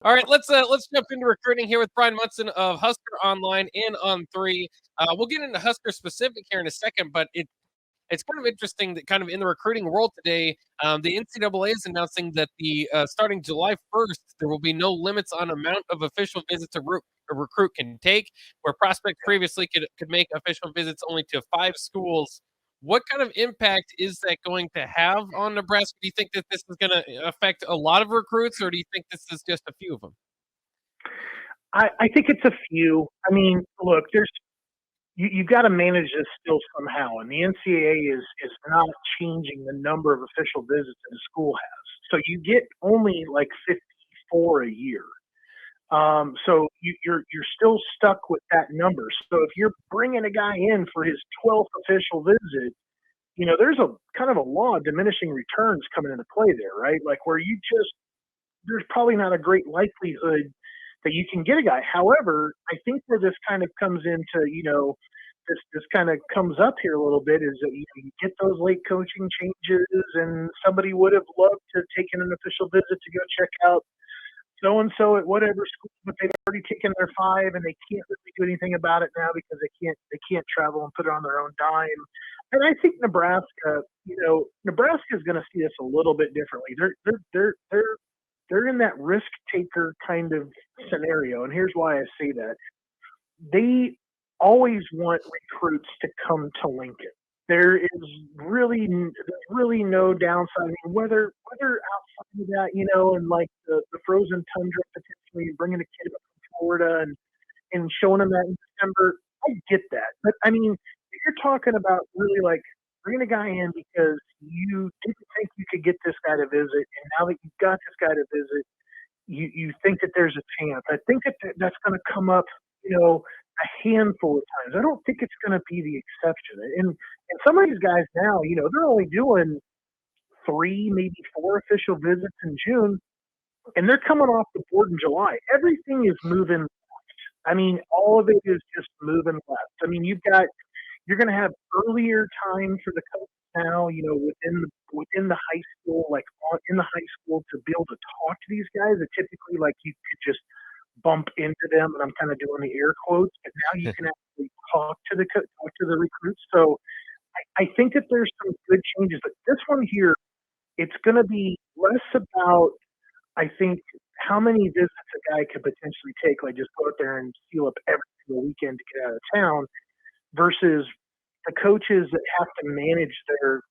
All right, let's jump into recruiting here with Bryan Munson of Husker Online and On3. We'll get into Husker specific here in a second, but it's kind of interesting that kind of in the recruiting world today, the NCAA is announcing that starting July 1st, there will be no limits on amount of official visits a recruit can take, where prospects previously could make official visits only to 5 schools. What kind of impact is that going to have on Nebraska? Do you think that this is going to affect a lot of recruits, or do you think this is just a few of them? I think it's a few. I mean, look, you've got to manage this still somehow, and the NCAA is not changing the number of official visits that a school has. So you get only like 54 a year. So you're still stuck with that number. So if you're bringing a guy in for his 12th official visit, there's a kind of a law of diminishing returns coming into play there, right? Like where there's probably not a great likelihood that you can get a guy. However, I think where this kind of comes into, this kind of comes up here a little bit is that you get those late coaching changes, and somebody would have loved to have taken an official visit to go check out so-and-so at whatever school, but they've already taken their 5 and they can't really do anything about it now because they can't travel and put it on their own dime. And I think Nebraska is going to see this a little bit differently. They're in that risk taker kind of scenario, and here's why I say that. They always want recruits to come to Lincoln. There's really no downside. I mean, whether outside of that, and like the frozen tundra potentially bringing a kid up from Florida and showing them that in December, I get that. But I mean, if you're talking about really like bringing a guy in because you didn't think you could get this guy to visit, and now that you've got this guy to visit, you think that there's a chance. I think that's going to come up, a handful of times. I don't think it's going to be the exception. And some of these guys now, they're only doing 3, maybe 4 official visits in June, and they're coming off the board in July. Everything is moving left. I mean, all of it is just moving left. I mean, you're going to have earlier time for the coach now, within the high school, like in the high school, to be able to talk to these guys that typically like you could just bump into them, and I'm kind of doing the air quotes, but now you can actually talk to the recruits. So I think that there's some good changes, but this one here, it's going to be less about, I think, how many visits a guy could potentially take, like just go out there and seal up every single weekend to get out of town, versus the coaches that have to manage their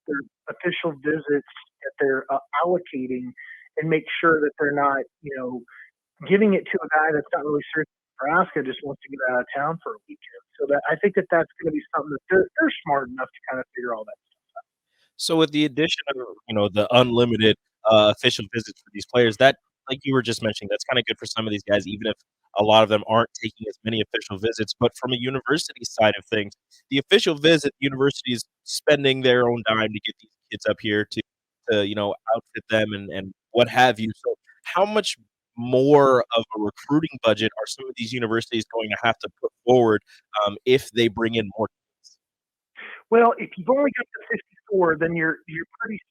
official visits that they're allocating and make sure that they're not, giving it to a guy that's not really serious in Nebraska, just wants to get out of town for a weekend. So that I think that's going to be something that they're smart enough to kind of figure all that stuff out. So with the addition of, the unlimited official visits for these players, that, like you were just mentioning, that's kind of good for some of these guys, even if a lot of them aren't taking as many official visits. But from a university side of things, the official visit, the university is spending their own dime to get these kids up here to outfit them and what have you. So how much more of a recruiting budget are some of these universities going to have to put forward if they bring in more kids? Well, if you've only got the 54, then you're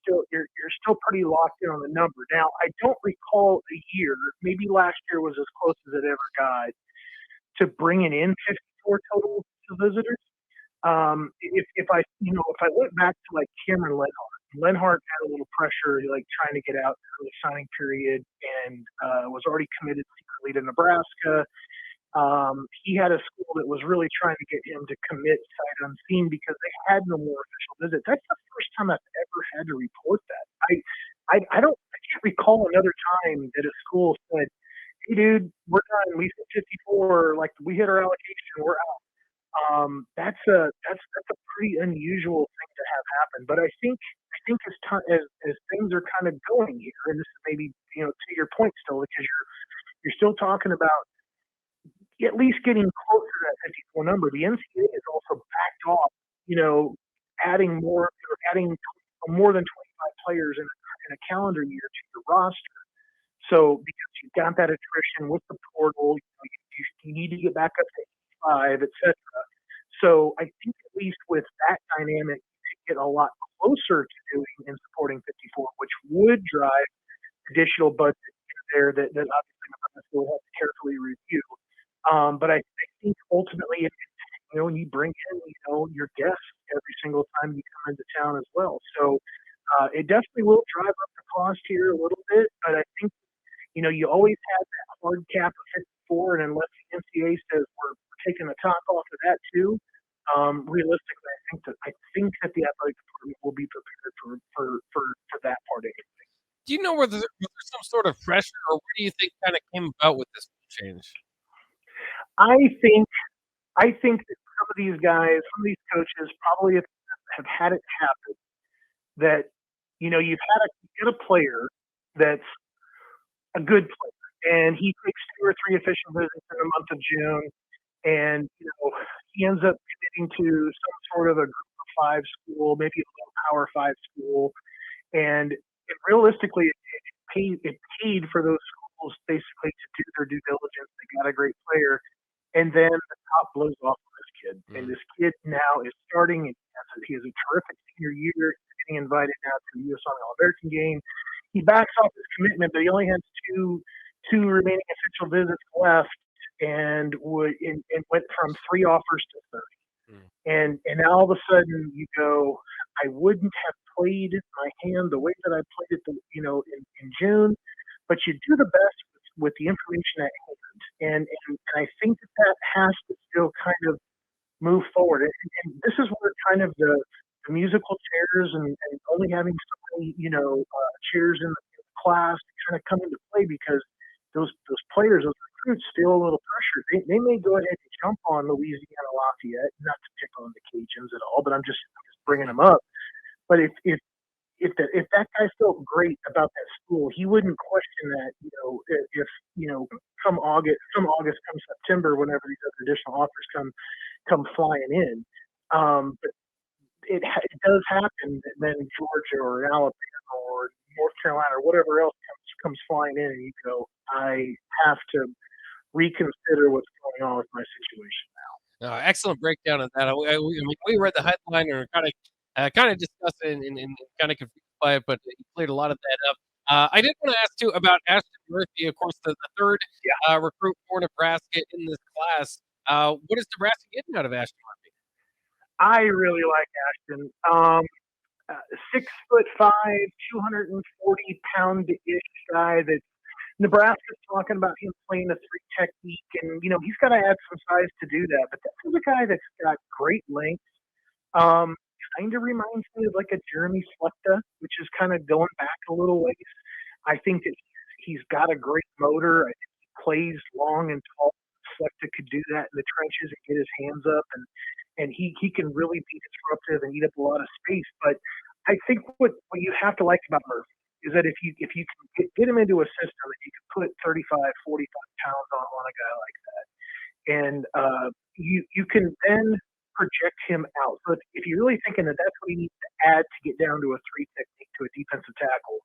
still pretty locked in on the number. Now, I don't recall a year, maybe last year was as close as it ever got, to bringing in 54 total visitors. If I went back to like Cameron Lenhart had a little pressure, like trying to get out in the early signing period, and was already committed secretly to Nebraska. He had a school that was really trying to get him to commit sight unseen because they had no more official visits. That's the first time I've ever had to report that. I can't recall another time that a school said, "Hey, dude, we're done. We hit 54. Like we hit our allocation. We're out." That's a pretty unusual thing to have happen. But I think as things are kind of going here, and this is maybe to your point still, because you're still talking about at least getting closer to that 54 number. The NCAA has also backed off, adding more than 25 players in a calendar year to your roster. So because you've got that attrition with the portal, you need to get back up to 85, et cetera. So I think at least with that dynamic, you get a lot closer to doing and supporting 54, which would drive additional budget in there that obviously Nebraska would have to carefully review. But I think ultimately, when you bring in, your guests every single time you come into town as well. So it definitely will drive up the cost here a little bit. But I think, you always have that hard cap of 54, and unless the NCAA says we're taking the top off of that too, realistically, I think that the athletic department will be prepared for that part of it. Do you know whether there's some sort of pressure, or what do you think kind of came about with this change? I think that some of these guys, some of these coaches probably have had it happen that, you've got a player that's a good player, and he takes 2 or 3 official visits in the month of June, and, he ends up committing to some sort of a group of 5 school, maybe a little Power 5 school, and realistically, it paid for those schools basically to do their due diligence. They got a great player, and then the top blows off of this kid. And this kid now is starting, and he has a terrific senior year. He's getting invited now to the U.S. Army All-American game. He backs off his commitment, but he only has two remaining official visits left, and went from 3 offers to 30. And now all of a sudden you go, I wouldn't have played my hand the way that I played it, in June, but you do the best with the information at hand. And I think that has to still kind of move forward. And this is where kind of the musical chairs and only having so many, chairs in the class kind of come into play, because those players, those recruits feel a little pressure. They may go ahead and jump on Louisiana Lafayette, not to pick on the Cajuns at all, but I'm just bringing them up. But if that guy felt great about that school, he wouldn't question that. If come August, come September, whenever these other additional offers come flying in. But it does happen that then Georgia or Alabama or North Carolina or whatever else comes flying in, and you go, I have to reconsider what's going on with my situation now. Excellent breakdown of that. We read the headline and kind of discussed it and kind of confused by it, but you cleared a lot of that up. I did want to ask too about Ashton Murphy, of course, the third recruit for Nebraska in this class. What is Nebraska getting out of Ashton Murphy? I really like Ashton. 6'5", 240-pound-ish guy that Nebraska's talking about him playing a 3 technique, and he's got to add some size to do that. But this is a guy that's got great length. Kind of reminds me of like a Jeremy Slechta, which is kind of going back a little ways. I think that he's got a great motor. I think he plays long and tall. Slechta could do that in the trenches and get his hands up, and he can really be disruptive and eat up a lot of space. But I think what you have to like about Murphy is that if you can get him into a system and you can put 35, 45 pounds on a guy like that, and you can then project him out. So if you're really thinking that that's what he needs to add to get down to a 3 technique to a defensive tackle,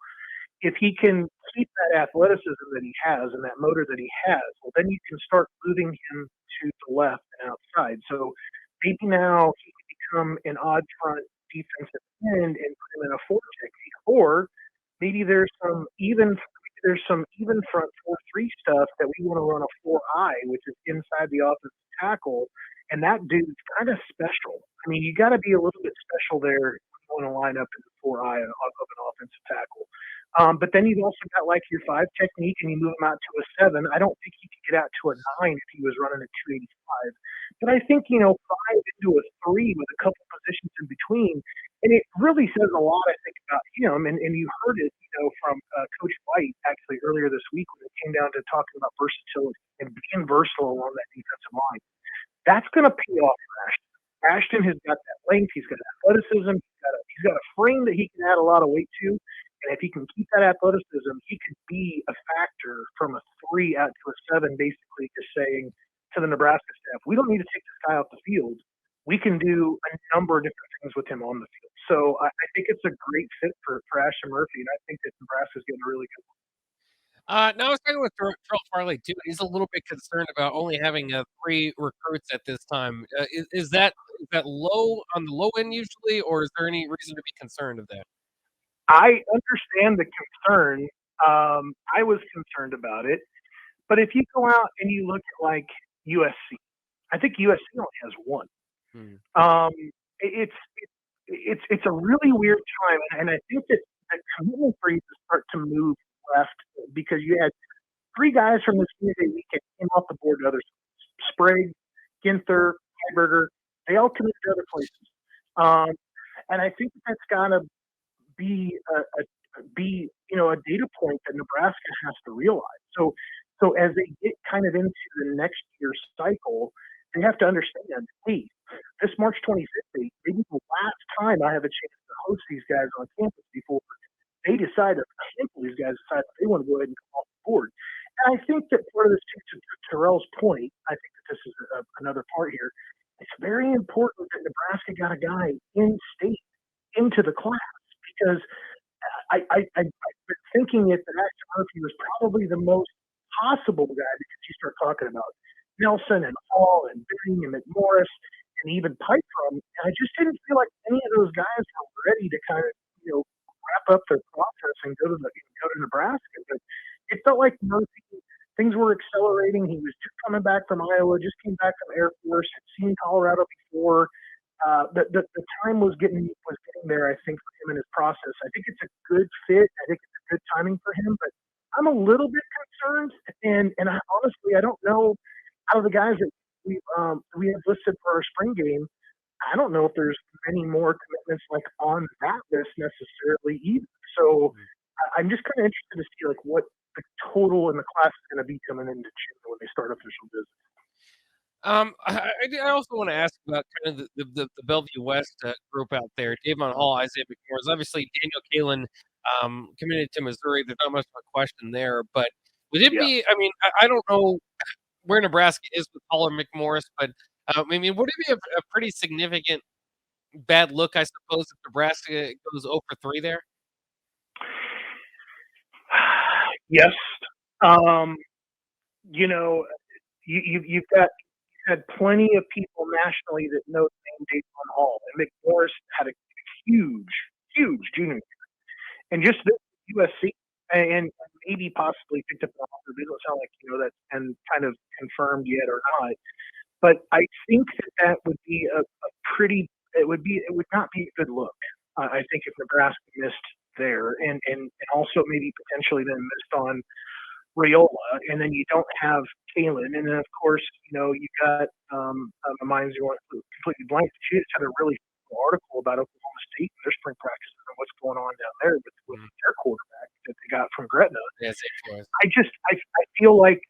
if he can keep that athleticism that he has and that motor that he has, well, then you can start moving him to the left and outside. So maybe now he can become an odd front defensive end and put him in a 4 technique, or maybe there's some even front 4-3 stuff that we want to run a 4-eye, which is inside the offensive tackle, and that dude's kind of special. I mean, you got to be a little bit special there if you want to line up in the 4-eye of an offensive tackle. But then you've also got like your 5 technique, and you move him out to a 7. I don't think he could get out to a 9 if he was running at 285. But I think 5 into a 3 with a couple positions in between, and it really says a lot, I think, about him. And you heard it, from Coach White actually earlier this week when it came down to talking about versatility and being versatile along that defensive line. That's going to pay off for Ashton. Ashton has got that length. He's got athleticism. He's got a frame that he can add a lot of weight to. And if he can keep that athleticism, he could be a factor from a 3 out to a 7, basically just saying to the Nebraska staff, we don't need to take this guy off the field. We can do a number of different things with him on the field. So I think it's a great fit for Ashton Murphy, and I think that Nebraska's getting a really good one. Now I was talking with Charles Farley too. He's a little bit concerned about only having 3 recruits at this time. Is that low on the low end usually, or is there any reason to be concerned of that? I understand the concern. I was concerned about it, But if you go out and you look at like USC, I think USC only has one. Um, it's a really weird time, and I think that the commitment for you to start to move left because you had three guys from this Tuesday weekend came off the board to other Sprague, Ginther, Heiberger. They all committed to other places, and I think that's got to be a data point that Nebraska has to realize. So as they get kind of into the next year's cycle, they have to understand, hey, this March 25th date, maybe the last time I have a chance to host these guys on campus before they decide, a handful of these guys decide that they want to go ahead and come off the board. And I think that part of this, to Terrell's point, I think that this is another part here. It's very important that Nebraska got a guy in state into the class because I've been thinking that Ashton Murphy was probably the most possible guy because you start talking about Nelson and Hall and Bing and McMorris and even Pipedrum. And I just didn't feel like any of those guys were ready to kind of, wrap up their process and go to Nebraska. But it felt like Murphy, things were accelerating. He was just coming back from Iowa, just came back from Air Force, had seen Colorado before. The time was getting there, I think, for him in his process. I think it's a good fit. I think it's a good timing for him, but I'm a little bit concerned. And I honestly, I don't know, out of the guys that we have listed for our spring game, I don't know if there's any more commitments like on that list necessarily either. So I'm just kind of interested to see like what the total in the class is going to be coming into June when they start official visits. I also want to ask about kind of the Bellevue West group out there. Davon Hall, Isaiah McMorris, obviously Daniel Kalen committed to Missouri. There's not much of a question there, but would it be? I mean, I don't know where Nebraska is with Hall or McMorris, but I mean, would it be a pretty significant bad look, I suppose, if Nebraska goes 0 for 3 there? Yes. You've had plenty of people nationally that know the name Davon Hall, and McMorris had a huge junior year, and just this USC, and maybe possibly picked up an offer. It doesn't sound like that's been kind of confirmed yet or not. But I think that would be it would not be a good look. I think if Nebraska missed there and also maybe potentially then missed on Riola, and then you don't have Kalen, and then of course you got my mind's going completely blank. She just had a really cool article about Oklahoma State and their spring practices and what's going on down there with their quarterback that they got from Gretna. Yes, I feel like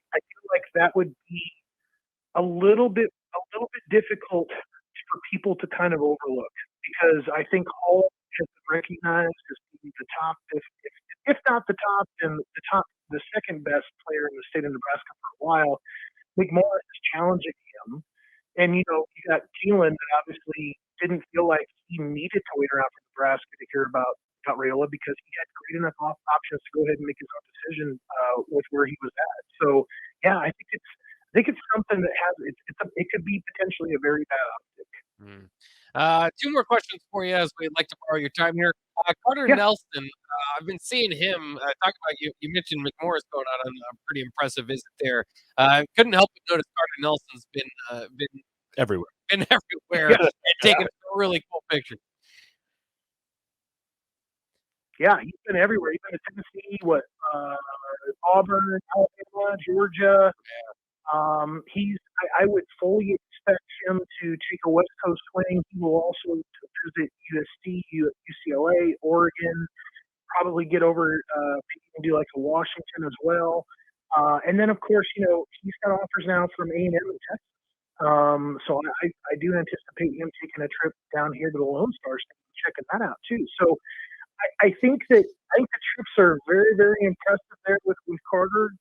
that would be a little bit difficult for people to kind of overlook because I think Hall has been recognized as being the top, if not the top, then the second best player in the state of Nebraska for a while. McMorris is challenging him, and you got Keelan that obviously didn't feel like he needed to wait around for Nebraska to hear about Riola because he had great enough options to go ahead and make his own decision with where he was at. So yeah, I think it's something that it could be potentially a very bad optic. Two more questions for you as we'd like to borrow your time here. Carter Nelson, I've been seeing him talk about you mentioned McMorris going out on a pretty impressive visit there. Couldn't help but notice Carter Nelson's been everywhere. And taking a really cool picture. Yeah, he's been everywhere. He's been to Tennessee, Auburn, Alabama, Georgia. I would fully expect him to take a West Coast swing. He will also visit USC, UCLA, Oregon, probably get over, maybe do like a Washington as well. And then, of course, he's got offers now from A&M and Texas. So I do anticipate him taking a trip down here to the Lone Star State and checking that out too. So I think the trips are very, very impressive there with Carter.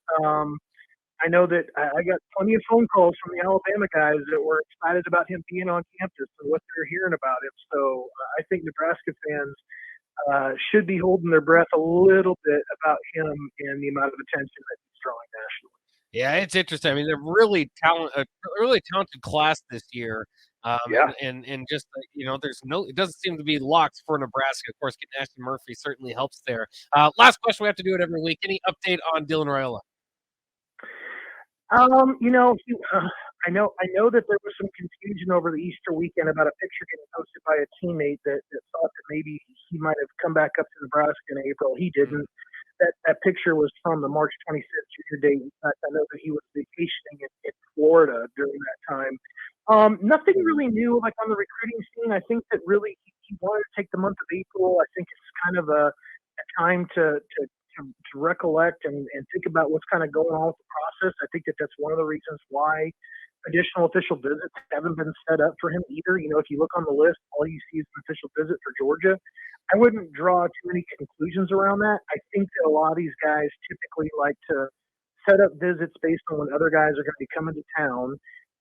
I know that I got plenty of phone calls from the Alabama guys that were excited about him being on campus and what they're hearing about him. So I think Nebraska fans should be holding their breath a little bit about him and the amount of attention that he's drawing nationally. Yeah, it's interesting. I mean, they're really talented class this year. And just it doesn't seem to be locked for Nebraska. Of course, getting Ashton Murphy certainly helps there. Last question, we have to do it every week. Any update on Dylan Riola? I know that there was some confusion over the Easter weekend about a picture getting posted by a teammate that thought that maybe he might have come back up to Nebraska in April. He didn't. That picture was from the March 25th junior date. In fact, I know that he was vacationing in Florida during that time. Nothing really new like on the recruiting scene. I think that really he wanted to take the month of April. I think it's kind of a time to recollect and think about what's kind of going on with the process. I think that that's one of the reasons why additional official visits haven't been set up for him either. If you look on the list, all you see is an official visit for Georgia. I wouldn't draw too many conclusions around that. I think that a lot of these guys typically like to set up visits based on when other guys are going to be coming to town.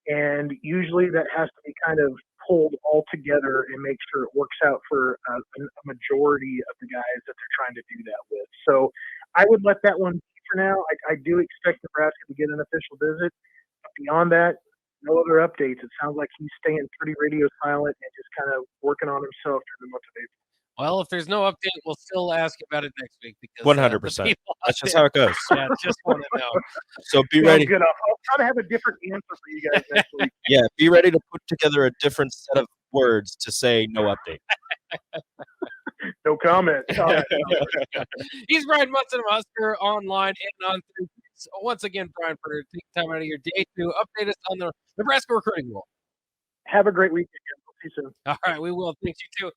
And usually that has to be kind of pulled all together and make sure it works out for a majority of the guys that they're trying to do that with. So I would let that one be for now. I do expect Nebraska to get an official visit. But beyond that, no other updates. It sounds like he's staying pretty radio silent and just kind of working on himself during the month of April. Well, if there's no update, we'll still ask about it next week because 100%. That's just how it goes. Yeah, just want to know. So be ready. Good. I'll try to have a different answer for you guys next week. Yeah, be ready to put together a different set of words to say no update. No comment. He's Bryan Munson of Husker Online and on 3. So once again, Bryan, for taking time out of your day to update us on the Nebraska recruiting rule. Have a great weekend. We'll see you soon. All right, we will. Thanks, you too.